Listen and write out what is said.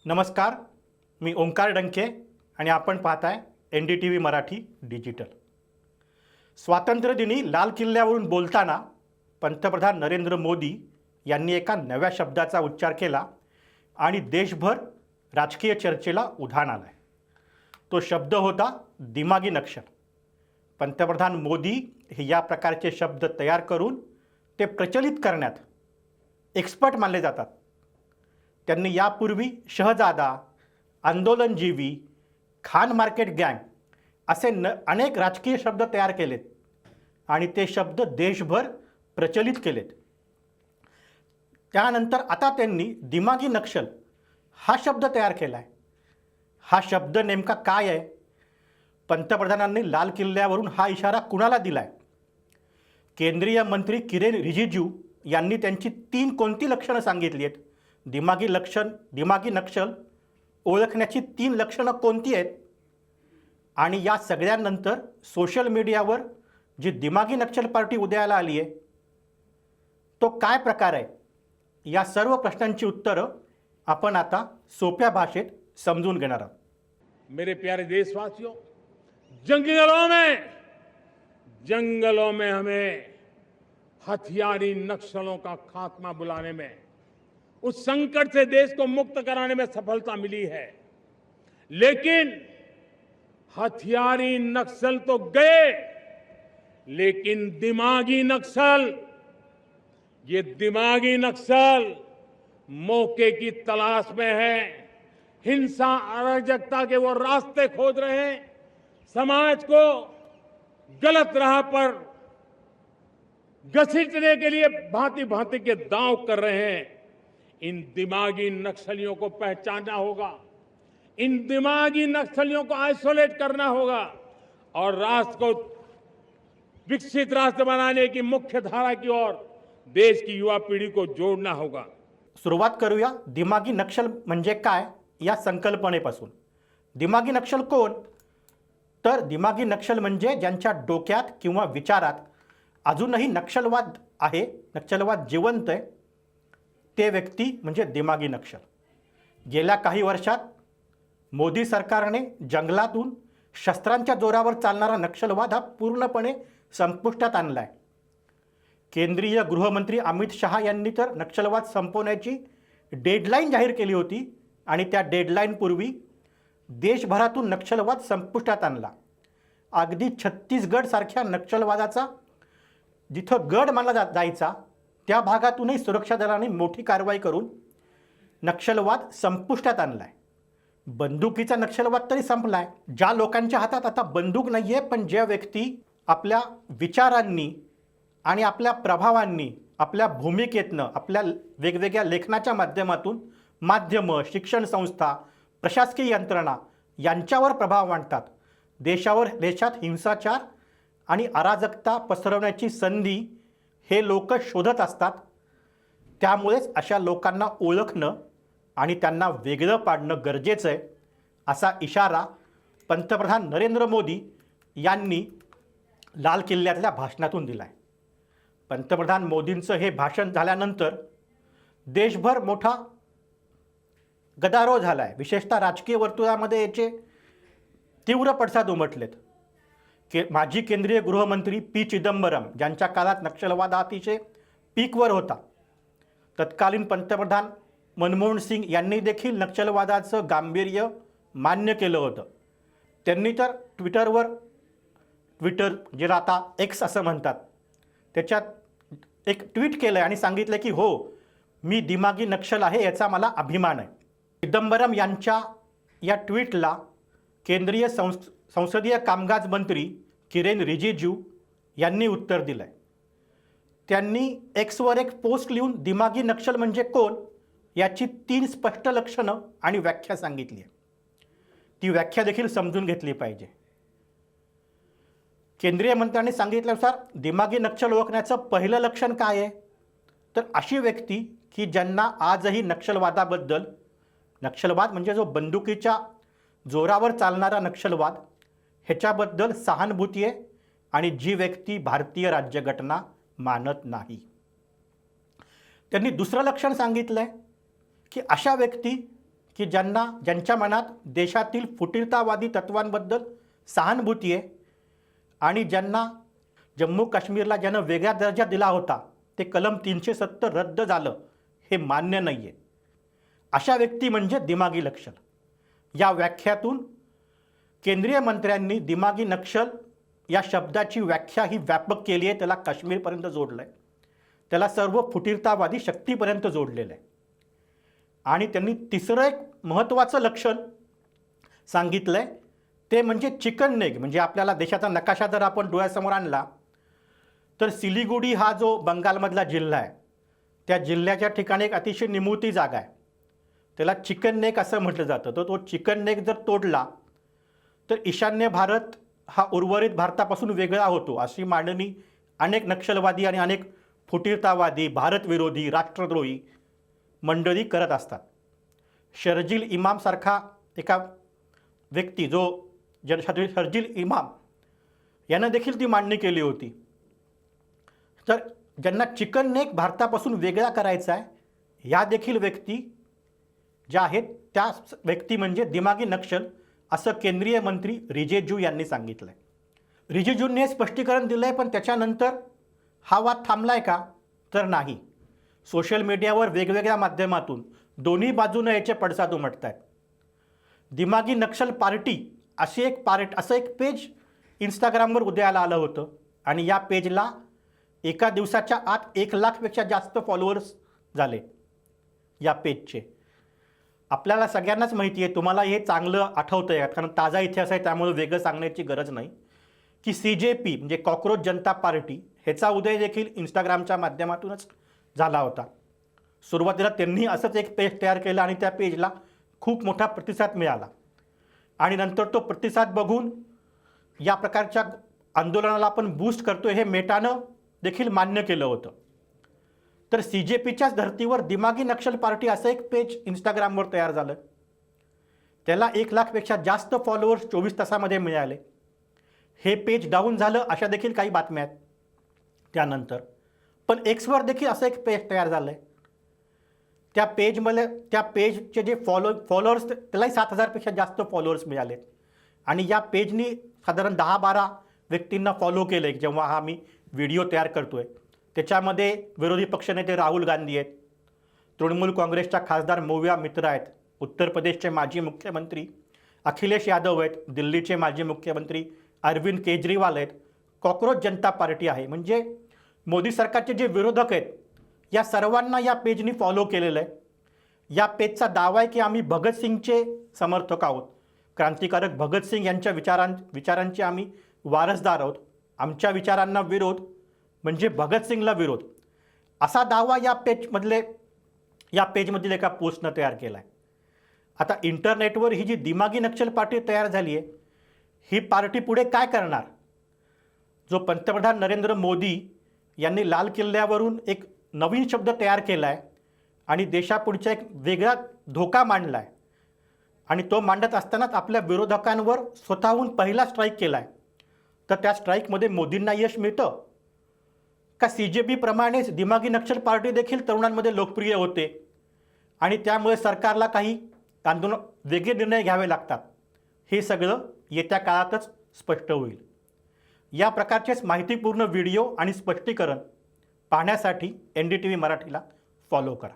नमस्कार, मी ओंकार डंके आणि आपण पाहताय NDTV मराठी डिजिटल. स्वातंत्र्यदिनी लाल किल्ल्यावरून बोलताना पंतप्रधान नरेंद्र मोदी यांनी एका नव्या शब्दाचा उच्चार केला आणि देशभर राजकीय चर्चेला उधाण आलं. तो शब्द होता दिमागी नक्षल. पंतप्रधान मोदी हे या प्रकारचे शब्द तयार करून ते प्रचलित करण्यात एक्सपर्ट मानले जातात. त्यांनी यापूर्वी शहजादा, आंदोलनजीवी, खान मार्केट गँग असे अनेक राजकीय शब्द तयार केलेत आणि ते शब्द देशभर प्रचलित केलेत. त्यानंतर आता त्यांनी दिमागी नक्षल हा शब्द तयार केला आहे. हा शब्द नेमका काय आहे? पंतप्रधानांनी लाल किल्ल्यावरून हा इशारा कुणाला दिला आहे? केंद्रीय मंत्री किरेन रिजिजू यांनी त्यांची 3 कोणती लक्षणं सांगितली आहेत? दिमागी नक्षल ओळखण्याची 3 लक्षणं कोणती आहेत? आणि या सगळ्यांनंतर सोशल मीडियावर जी दिमागी नक्षल पार्टी उदयाला आली आहे तो काय प्रकार आहे? या सर्व प्रश्नांची उत्तरं आपण आता सोप्या भाषेत समजून घेणार आहोत. मेरे प्यारे देशवासियों, जंगलों में हमें हथियारी नक्सलों का खात्मा बुलाने में, उस संकट से देश को मुक्त कराने में सफलता मिली है. लेकिन हथियारी नक्सल तो गए, लेकिन दिमागी नक्सल, ये दिमागी नक्सल मौके की तलाश में है. हिंसा, अराजकता के वो रास्ते खोज रहे हैं. समाज को गलत राह पर घसीटने के लिए भांति भांति के दांव कर रहे हैं. इन दिमागी नक्सलियों को पहचानना होगा, इन दिमागी नक्सलियों को आइसोलेट करना होगा और राष्ट्र को विकसित राष्ट्र बनाने की मुख्य धारा की ओर देश की युवा पीढ़ी को जोड़ना होगा. सुरुवात करूया दिमागी नक्षल म्हणजे काय या संकल्पनेपासून. दिमागी नक्षल कोण? तर दिमागी नक्षल म्हणजे ज्यांच्या डोक्यात किंवा विचारात अजूनही नक्षलवाद आहे, नक्षलवाद जिवंत आहे, ते व्यक्ती म्हणजे दिमागी नक्षल. गेल्या काही वर्षात मोदी सरकारने जंगलातून शस्त्रांच्या जोरावर चालणारा नक्षलवाद हा पूर्णपणे संपुष्टात आणला आहे. केंद्रीय गृहमंत्री अमित शहा यांनी तर नक्षलवाद संपवण्याची डेडलाईन जाहीर केली होती आणि त्या डेडलाईनपूर्वी देशभरातून नक्षलवाद संपुष्टात आणला. अगदी छत्तीसगड-सारख्या नक्षलवादाचा जिथं गड मानला जायचा त्या भागातूनही सुरक्षा दलाने मोठी कारवाई करून नक्षलवाद संपुष्टात आणला आहे. बंदुकीचा नक्षलवाद तरी संपला आहे. ज्या लोकांच्या हातात आता बंदूक नाही आहे, पण ज्या व्यक्ती आपल्या विचारांनी आणि आपल्या प्रभावांनी, आपल्या भूमिकेतनं, आपल्या वेगवेगळ्या लेखनाच्या माध्यमातून माध्यमं, शिक्षण संस्था, प्रशासकीय यंत्रणा यांच्यावर प्रभाव मांडतात, देशात हिंसाचार आणि अराजकता पसरवण्याची संधी हे लोक शोधत असतात. त्यामुळेच अशा लोकांना ओळखणं आणि त्यांना वेगळं पाडणं गरजेचं आहे, असा इशारा पंतप्रधान नरेंद्र मोदी यांनी लाल किल्ल्यातल्या भाषणातून दिला आहे. पंतप्रधान मोदींचं हे भाषण झाल्यानंतर देशभर मोठा गदारोळ झाला आहे. विशेषतः राजकीय वर्तुळामध्ये याचे तीव्र पडसाद उमटलेत. माजी केंद्रीय गृहमंत्री पी चिदंबरम, ज्यांच्या काळात नक्षलवाद अतिशय पीकवर होता, तत्कालीन पंतप्रधान मनमोहन सिंग यांनी देखील नक्षलवादाचं गांभीर्य मान्य केलं होतं. त्यांनी तर ट्विटर ज्याला आता एक्स असं म्हणतात, त्याच्यात एक ट्विट केलं आणि सांगितलं की हो, मी दिमागी नक्षल आहे, याचा मला अभिमान आहे. चिदंबरम यांच्या या ट्विटला केंद्रीय संसदीय कामकाज मंत्री किरेन रिजिजू यांनी उत्तर दिलं आहे. त्यांनी एक्सवर एक पोस्ट लिहून दिमागी नक्षल म्हणजे कोण याची 3 स्पष्ट लक्षणं आणि व्याख्या सांगितली आहे. ती व्याख्या देखील समजून घेतली पाहिजे. केंद्रीय मंत्र्यांनी सांगितल्यानुसार दिमागी नक्षल ओळखण्याचं पहिलं लक्षण काय आहे? तर अशी व्यक्ती की ज्यांना आजही नक्षलवाद म्हणजे जो बंदुकीच्या जोरावर चालणारा नक्षलवाद ह्याच्याबद्दल सहानुभूती आहे आणि जी व्यक्ती भारतीय राज्यघटना मानत नाही. त्यांनी दुसरं लक्षण सांगितलं आहे की अशा व्यक्ती की ज्यांच्या मनात देशातील फुटीरतावादी तत्वांबद्दल सहानुभूती आहे आणि ज्यांना जम्मू काश्मीरला ज्यानं वेगळा दर्जा दिला होता ते कलम 370 रद्द झालं हे मान्य नाही आहे, अशा व्यक्ती म्हणजे दिमागी नक्षल. या व्याख्यातून केंद्रीय मंत्र्यांनी दिमागी नक्षल या शब्दाची व्याख्या ही व्यापक केली आहे. त्याला काश्मीरपर्यंत जोडलं आहे, त्याला सर्व फुटीरतावादी शक्तीपर्यंत जोडलेलं आहे. आणि त्यांनी तिसरं एक महत्त्वाचं लक्षण सांगितलं आहे, ते म्हणजे चिकन नेक. म्हणजे आपल्याला देशाचा नकाशा जर आपण डोळ्यासमोर आणला तर सिलिगुडी हा जो बंगालमधला जिल्हा आहे, त्या जिल्ह्याच्या ठिकाणी एक अतिशय निमुळती जागा आहे, त्याला चिकन नेक असं म्हटलं जातं. तर तो चिकन नेक जर तोडला तर ईशान्य भारत हा उर्वरित भारतापासून वेगळा होतो, अशी मांडणी अनेक नक्षलवादी आणि अनेक फुटीरतावादी, भारतविरोधी, राष्ट्रद्रोही मंडळी करत असतात. शर्जील इमामसारखा एका व्यक्ती जो शर्जील इमाम यानं देखील ती मांडणी केली होती. तर ज्यांना चिकन नेक भारतापासून वेगळा करायचा आहे, या देखील व्यक्ती ज्या आहेत त्या व्यक्ती म्हणजे दिमागी नक्षल, असं केंद्रीय मंत्री रिजिजू यांनी सांगितलं आहे. रिजिजूंनी हे स्पष्टीकरण दिलं आहे, पण त्याच्यानंतर हा वाद थांबला आहे का? तर नाही. सोशल मीडियावर वेगवेगळ्या माध्यमातून दोन्ही बाजूनं याचे पडसाद उमटत आहेत. दिमागी नक्षल पार्टी असं एक पेज इंस्टाग्रामवर उदयाला आलं होतं आणि या पेजला एका दिवसाच्या आत 1 लाखपेक्षा जास्त फॉलोअर्स झाले या पेजचे. आपल्याला सगळ्यांनाच माहिती आहे, तुम्हाला हे चांगलं आठवतं आहे कारण ताजा इतिहास आहे, त्यामुळे वेगळं सांगण्याची गरज नाही, की CJP म्हणजे कॉकरोच जनता पार्टी ह्याचा उदय देखील इंस्टाग्रामच्या माध्यमातूनच झाला होता. सुरुवातीला त्यांनी असंच एक पेज तयार केलं आणि त्या पेजला खूप मोठा प्रतिसाद मिळाला आणि नंतर तो प्रतिसाद बघून या प्रकारच्या आंदोलनाला आपण बूस्ट करतोय हे मेटानं देखील मान्य केलं होतं. तर CJPच्याच धर्तीवर दिमागी नक्षल पार्टी असं एक पेज इंस्टाग्रामवर तयार झालं, त्याला 1 लाखपेक्षा जास्त फॉलोअर्स 24 तासामध्ये मिळाले. हे पेज डाऊन झालं अशा देखील काही बातम्या आहेत त्यानंतर. पण एक्सवर देखील असं एक पेज तयार झालं आहे, त्या पेजचे जे फॉलोअर्स त्यालाही 7,000पेक्षा जास्त फॉलोअर्स मिळालेत आणि या पेजनी साधारण 10-12 व्यक्तींना फॉलो केलं आहे. जेव्हा हा मी व्हिडिओ तयार करतो आहे त्याच्यामध्ये विरोधी पक्षनेते राहुल गांधी आहेत, तृणमूल काँग्रेसच्या खासदार मौर्या मित्र आहेत, उत्तर प्रदेशचे माजी मुख्यमंत्री अखिलेश यादव आहेत, दिल्लीचे माजी मुख्यमंत्री अरविंद केजरीवाल आहेत, कॉकरोच जनता पार्टी आहे. म्हणजे मोदी सरकारचे जे विरोधक आहेत या सर्वांना या पेजनी फॉलो केलेलं आहे. या पेजचा दावा आहे की आम्ही भगतसिंगचे समर्थक आहोत, क्रांतिकारक भगतसिंग यांच्या विचारांचे आम्ही वारसदार आहोत, आमच्या विचारांना विरोध म्हणजे भगतसिंगला विरोध, असा दावा या पेजमधील एका पोस्टनं तयार केला आहे. आता इंटरनेटवर ही जी दिमागी नक्षल पार्टी तयार झाली आहे, ही पार्टी पुढे काय करणार? जो पंतप्रधान नरेंद्र मोदी यांनी लाल किल्ल्यावरून एक नवीन शब्द तयार केला आहे आणि देशापुढचा एक वेगळा धोका मांडला आहे आणि तो मांडत असतानाच आपल्या विरोधकांवर स्वतःहून पहिला स्ट्राईक केला आहे. तर त्या स्ट्राईकमध्ये मोदींना यश मिळतं का? CJP प्रमाणेच दिमागी नक्षल पार्टी देखील तरुणांमध्ये लोकप्रिय होते आणि त्यामुळे सरकारला काही वेगळे निर्णय घ्यावे लागतात. हे सगळं येत्या काळातच स्पष्ट होईल. या प्रकारचेच माहितीपूर्ण व्हिडिओ आणि स्पष्टीकरण पाहण्यासाठी NDTV मराठीला फॉलो करा.